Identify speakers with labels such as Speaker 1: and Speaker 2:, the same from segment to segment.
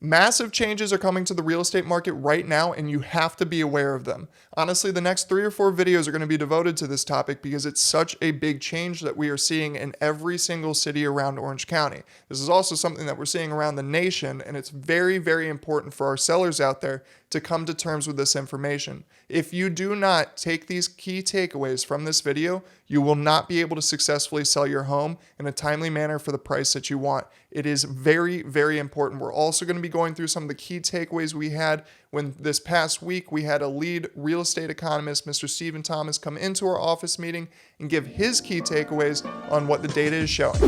Speaker 1: Massive changes are coming to the real estate market right now, and you have to be aware of them. Honestly, the next 3 or 4 videos are going to be devoted to this topic because it's such a big change that we are seeing in every single city around Orange County. This is also something that we're seeing around the nation, and it's very, very important for our sellers out there to come to terms with this information. If you do not take these key takeaways from this video, you will not be able to successfully sell your home in a timely manner for the price that you want. It is very, very important. We're also going to be going through some of the key takeaways we had when this past week we had a lead real estate economist, Mr. Stephen Thomas, come into our office meeting and give his key takeaways on what the data is showing.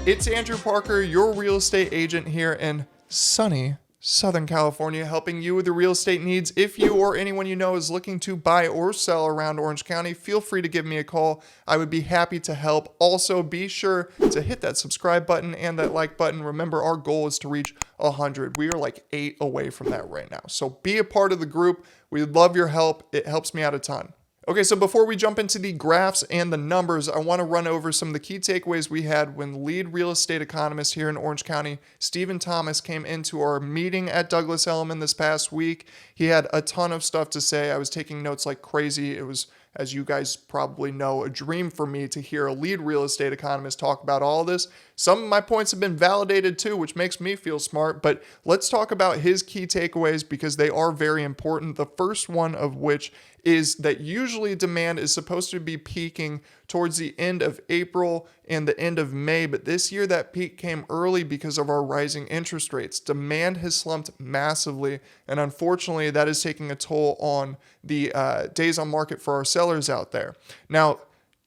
Speaker 1: It's Andrew Parker, your real estate agent here in sunny Southern California, helping you with your real estate needs. If you or anyone you know is looking to buy or sell around Orange County, feel free to give me a call. I would be happy to help. Also, be sure to hit that subscribe button and that like button. Remember, our goal is to reach 100. We are like 8 away from that right now. So be a part of the group. We love your help. It helps me out a ton. Okay, so before we jump into the graphs and the numbers, I want to run over some of the key takeaways we had when lead real estate economist here in Orange County, Stephen Thomas, came into our meeting at Douglas Elliman this past week. He had a ton of stuff to say. I was taking notes like crazy. It was, as you guys probably know, a dream for me to hear a lead real estate economist talk about all this. Some of my points have been validated too, which makes me feel smart, but let's talk about his key takeaways because they are very important. The first one of which is that usually demand is supposed to be peaking towards the end of April and the end of May, but this year that peak came early because of our rising interest rates. Demand has slumped massively, and unfortunately that is taking a toll on the days on market for our sellers out there. Now,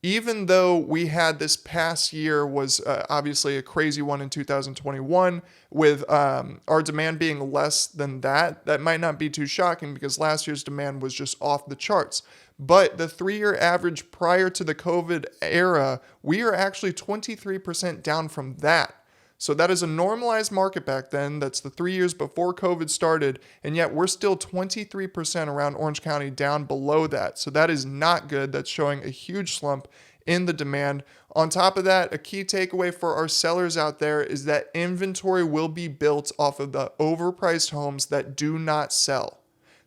Speaker 1: even though we had this past year was obviously a crazy one in 2021 with our demand being less than that might not be too shocking because last year's demand was just off the charts. But the 3-year average prior to the COVID era, we are actually 23% down from that. So that is a normalized market back then. That's the 3 years before COVID started. And yet we're still 23% around Orange County down below that. So that is not good. That's showing a huge slump in the demand. On top of that, a key takeaway for our sellers out there is that inventory will be built off of the overpriced homes that do not sell.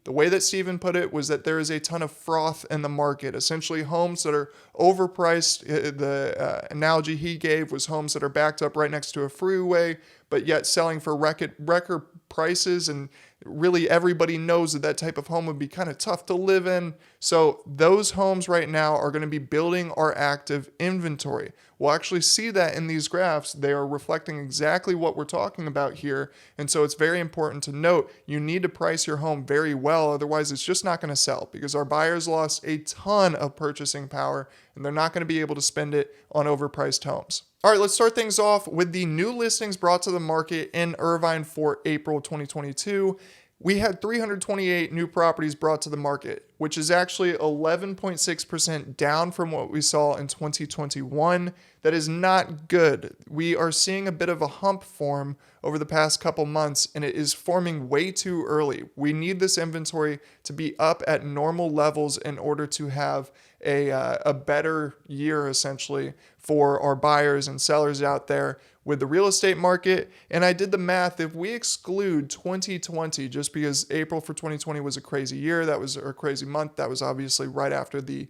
Speaker 1: The way that Stephen put it was that there is a ton of froth in the market, essentially homes that are overpriced. The analogy he gave was homes that are backed up right next to a freeway, but yet selling for record prices. And really everybody knows that that type of home would be kind of tough to live in. So those homes right now are going to be building our active inventory. We'll actually see that in these graphs. They are reflecting exactly what we're talking about here. And so it's very important to note you need to price your home very well. Otherwise, it's just not going to sell because our buyers lost a ton of purchasing power and they're not going to be able to spend it on overpriced homes. All right, let's start things off with the new listings brought to the market in Irvine for April 2022. We had 328 new properties brought to the market, which is actually 11.6% down from what we saw in 2021. That is not good. We are seeing a bit of a hump form over the past couple months, and it is forming way too early. We need this inventory to be up at normal levels in order to have a better year, essentially, for our buyers and sellers out there with the real estate market. And I did the math. If we exclude 2020, just because April for 2020 was a crazy year, that was a crazy month, that was obviously right after the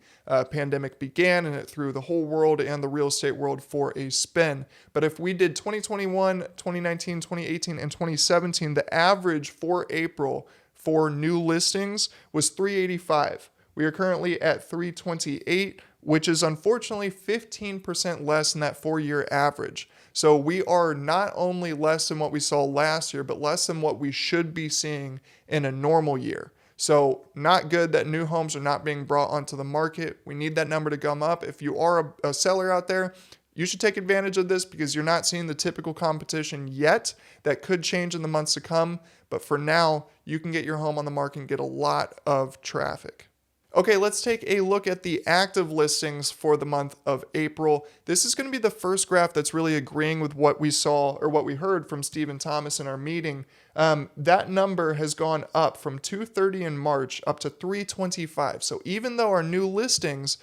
Speaker 1: pandemic began, and it threw the whole world and the real estate world for a spin. But if we did 2021, 2019, 2018, and 2017, the average for April for new listings was 385. We are currently at 328, which is unfortunately 15% less than that 4-year average. So we are not only less than what we saw last year, but less than what we should be seeing in a normal year. So not good that new homes are not being brought onto the market. We need that number to come up. If you are a seller out there, you should take advantage of this because you're not seeing the typical competition yet. That could change in the months to come. But for now, you can get your home on the market and get a lot of traffic. Okay, let's take a look at the active listings for the month of April. This is going to be the first graph that's really agreeing with what we saw or what we heard from Stephen Thomas in our meeting. That number has gone up from 230 in March up to 325. So even though our new listings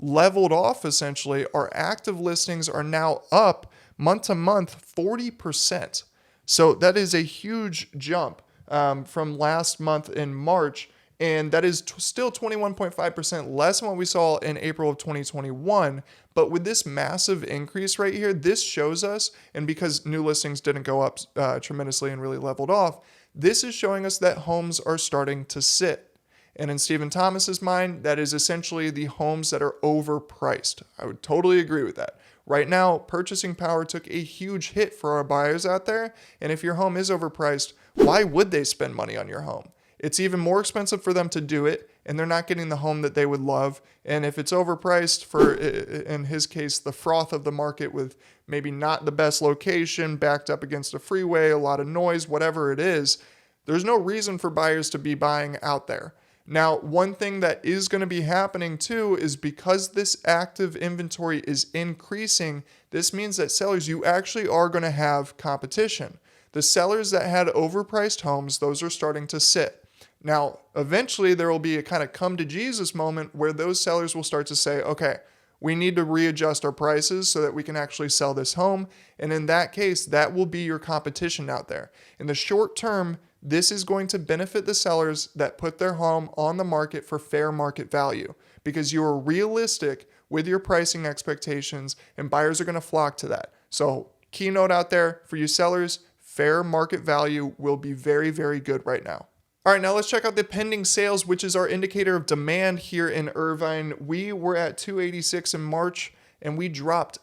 Speaker 1: leveled off essentially, our active listings are now up month to month 40%. So that is a huge jump from last month in March. And that is still 21.5% less than what we saw in April of 2021. But with this massive increase right here, this shows us, and because new listings didn't go up tremendously and really leveled off, this is showing us that homes are starting to sit. And in Stephen Thomas's mind, that is essentially the homes that are overpriced. I would totally agree with that. Right now, purchasing power took a huge hit for our buyers out there. And if your home is overpriced, why would they spend money on your home? It's even more expensive for them to do it, and they're not getting the home that they would love. And if it's overpriced for, in his case, the froth of the market with maybe not the best location, backed up against a freeway, a lot of noise, whatever it is, there's no reason for buyers to be buying out there. Now, one thing that is going to be happening too is because this active inventory is increasing, this means that sellers, you actually are going to have competition. The sellers that had overpriced homes, those are starting to sit. Now, eventually there will be a kind of come to Jesus moment where those sellers will start to say, okay, we need to readjust our prices so that we can actually sell this home. And in that case, that will be your competition out there. In the short term, this is going to benefit the sellers that put their home on the market for fair market value because you are realistic with your pricing expectations and buyers are going to flock to that. So keynote out there for you sellers, fair market value will be very, very good right now. All right, now let's check out the pending sales, which is our indicator of demand here in Irvine. We were at 286 in March, and we dropped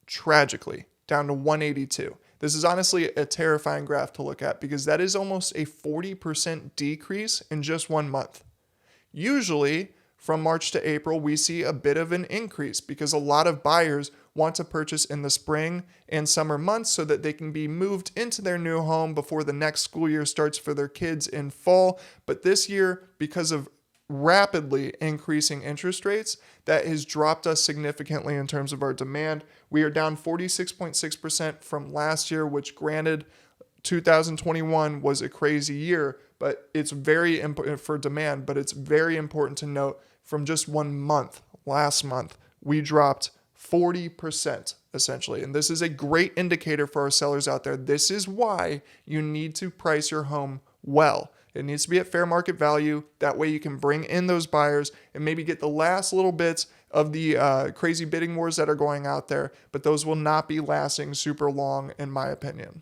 Speaker 1: tragically down to 182. This is honestly a terrifying graph to look at because that is almost a 40% decrease in just 1 month. Usually, from March to April, we see a bit of an increase because a lot of buyers want to purchase in the spring and summer months so that they can be moved into their new home before the next school year starts for their kids in fall. But this year, because of rapidly increasing interest rates, that has dropped us significantly in terms of our demand. We are down 46.6% from last year, which granted 2021 was a crazy year, but it's very important for demand, but it's very important to note from just 1 month, last month, we dropped 40% essentially. And this is a great indicator for our sellers out there. This is why you need to price your home well. It needs to be at fair market value. That way you can bring in those buyers and maybe get the last little bits of the crazy bidding wars that are going out there, but those will not be lasting super long in my opinion.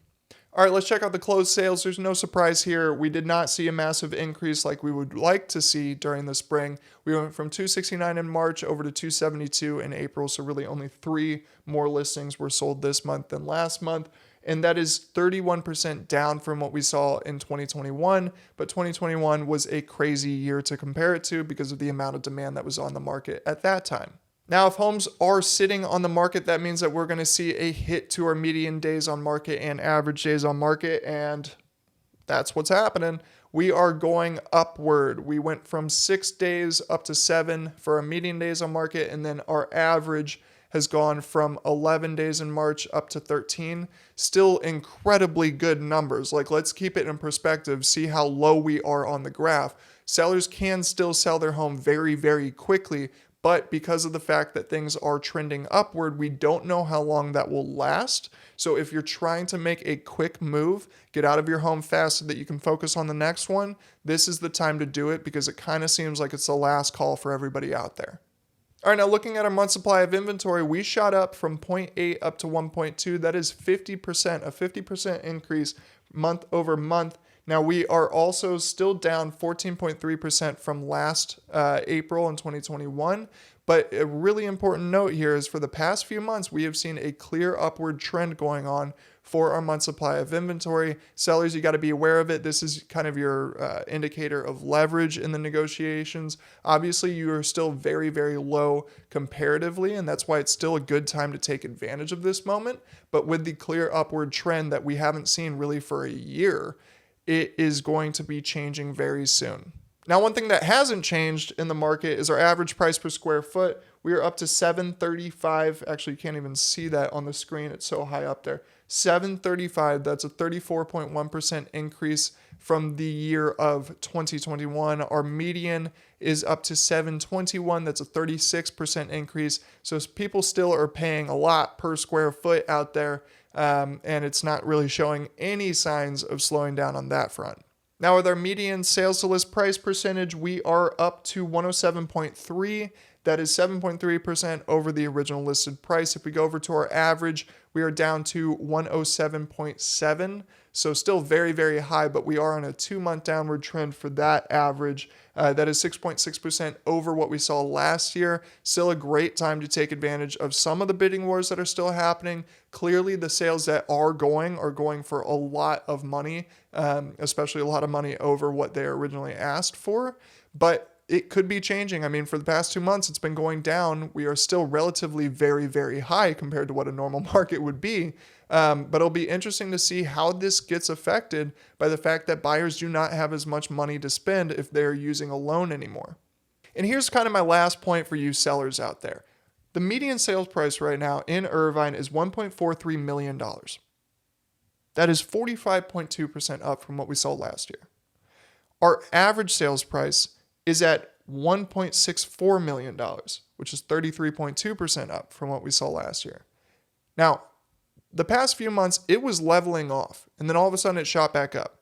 Speaker 1: All right, let's check out the closed sales. There's no surprise here. We did not see a massive increase like we would like to see during the spring. We went from 269 in March over to 272 in April, so really only 3 more listings were sold this month than last month. And that is 31% down from what we saw in 2021. But 2021 was a crazy year to compare it to because of the amount of demand that was on the market at that time. Now, if homes are sitting on the market, that means that we're going to see a hit to our median days on market and average days on market. And that's what's happening. We are going upward. We went from 6 days up to 7 for our median days on market. And then our average has gone from 11 days in March up to 13. Still incredibly good numbers. Like, let's keep it in perspective, see how low we are on the graph. Sellers can still sell their home very, very quickly, but because of the fact that things are trending upward, we don't know how long that will last. So if you're trying to make a quick move, get out of your home fast so that you can focus on the next one, this is the time to do it because it kind of seems like it's the last call for everybody out there. All right, now looking at our month supply of inventory, we shot up from 0.8 up to 1.2. That is 50%, a 50% increase month over month. Now we are also still down 14.3% from last April in 2021. But a really important note here is for the past few months, we have seen a clear upward trend going on for our month supply of inventory. Sellers, you got to be aware of it. This is kind of your indicator of leverage in the negotiations. Obviously, you are still very, very low comparatively, and that's why it's still a good time to take advantage of this moment. But with the clear upward trend that we haven't seen really for a year, it is going to be changing very soon. Now, one thing that hasn't changed in the market is our average price per square foot. We are up to $735. Actually, you can't even see that on the screen. It's so high up there. $735. That's a 34.1% increase from the year of 2021. Our median is up to 721. That's a 36% increase. So people still are paying a lot per square foot out there, and it's not really showing any signs of slowing down on that front. Now with our median sales to list price percentage, we are up to 107.3. That is 7.3% over the original listed price. If we go over to our average, we are down to 107.7. So still very, very high, but we are on a 2-month downward trend for that average. That is 6.6% over what we saw last year. Still a great time to take advantage of some of the bidding wars that are still happening. Clearly, the sales that are going for a lot of money, especially a lot of money over what they originally asked for. But it could be changing. I mean, for the past 2 months, it's been going down. We are still relatively very, very high compared to what a normal market would be. But it'll be interesting to see how this gets affected by the fact that buyers do not have as much money to spend if they're using a loan anymore. And here's kind of my last point for you sellers out there. The median sales price right now in Irvine is $1.43 million. That is 45.2% up from what we saw last year. Our average sales price is at $1.64 million, which is 33.2% up from what we saw last year. Now, the past few months, it was leveling off, and then all of a sudden it shot back up.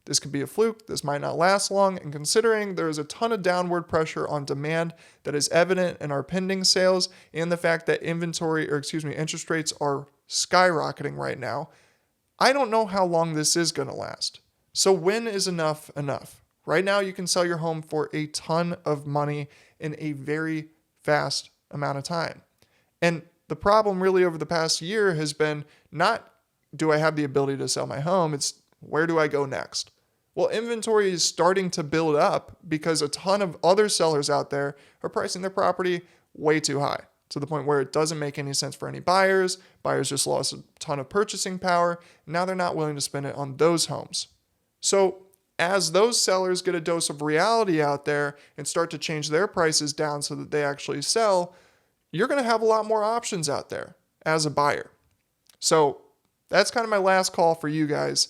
Speaker 1: This could be a fluke, this might not last long, and considering there is a ton of downward pressure on demand that is evident in our pending sales, and the fact that interest rates are skyrocketing right now, I don't know how long this is going to last. So when is enough enough? Right now, you can sell your home for a ton of money in a very fast amount of time. And the problem really over the past year has been not, do I have the ability to sell my home? It's, where do I go next? Well, inventory is starting to build up because a ton of other sellers out there are pricing their property way too high, to the point where it doesn't make any sense for any buyers. Buyers just lost a ton of purchasing power. Now they're not willing to spend it on those homes. So as those sellers get a dose of reality out there and start to change their prices down so that they actually sell, you're going to have a lot more options out there as a buyer. So that's kind of my last call for you guys.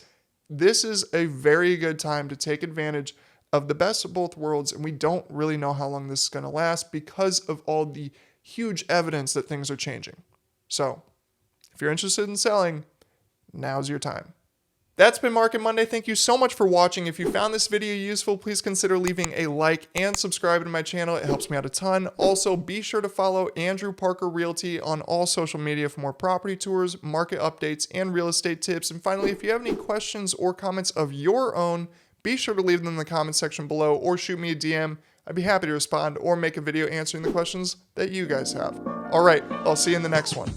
Speaker 1: This is a very good time to take advantage of the best of both worlds, and we don't really know how long this is going to last because of all the huge evidence that things are changing. So if you're interested in selling, now's your time. That's been Market Monday. Thank you so much for watching. If you found this video useful, please consider leaving a like and subscribing to my channel. It helps me out a ton. Also, be sure to follow Andrew Parker Realty on all social media for more property tours, market updates, and real estate tips. And finally, if you have any questions or comments of your own, be sure to leave them in the comment section below or shoot me a DM. I'd be happy to respond or make a video answering the questions that you guys have. All right, I'll see you in the next one.